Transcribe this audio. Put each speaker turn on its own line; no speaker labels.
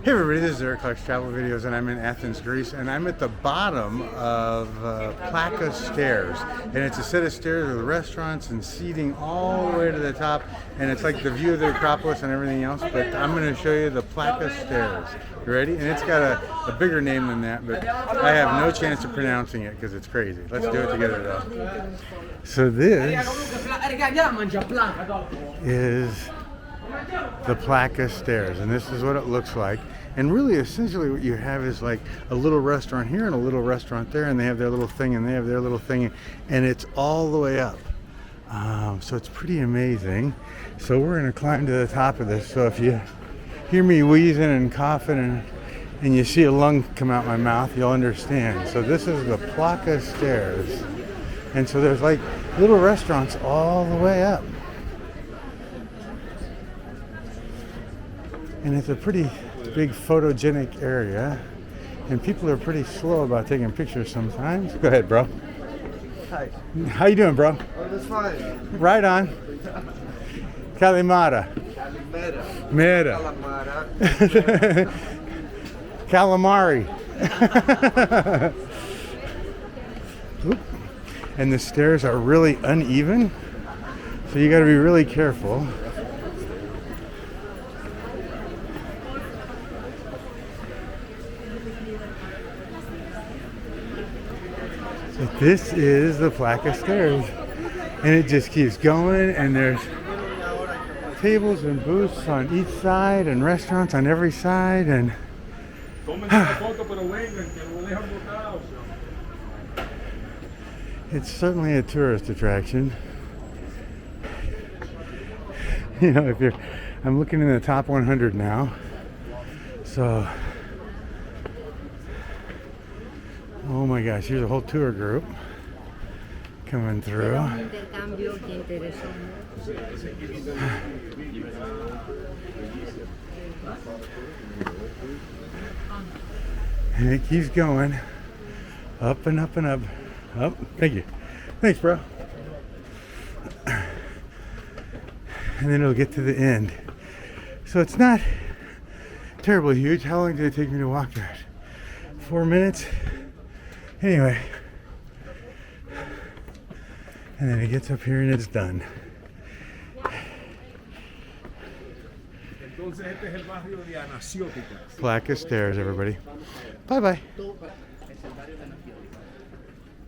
Hey everybody, this is Eric Clark's Travel Videos, and I'm in Athens, Greece, and I'm at the bottom of Plaka Stairs, and it's a set of stairs with restaurants and seating all the way to the top, and it's like the view of the Acropolis and everything else, but I'm going to show you the Plaka Stairs. You ready? And it's got a bigger name than that, but I have no chance of pronouncing it because it's crazy. Let's do it together though. So this is the Plaka Stairs, and this is what it looks like. And really, essentially, what you have is like a little restaurant here and a little restaurant there, and they have their little thing and they have their little thing, and it's all the way up. So it's pretty amazing. So we're going to climb to the top of this. So if you hear me wheezing and coughing and you see a lung come out my mouth, you'll understand. So this is the Plaka Stairs, and so there's like little restaurants all the way up. And it's a pretty big photogenic area, and people are pretty slow about taking pictures sometimes. Go ahead, bro.
Hi.
How you doing, bro?
Oh, that's fine.
Right on. Calimara.
Calimera.
Mera.
Calamara.
Calamari. Oop. And the stairs are really uneven, so you got to be really careful. This is the Plaka Stairs, and it just keeps going, and there's tables and booths on each side and restaurants on every side, and it's certainly a tourist attraction. You know, I'm looking in the top 100 now, so oh my gosh, here's a whole tour group coming through. And it keeps going up and up and up. Oh, thank you. Thanks, bro. And then it'll get to the end. So it's not terribly huge. How long did it take me to walk that? 4 minutes? Anyway, and then it gets up here and it's done. Plaka Stairs, everybody. Bye bye.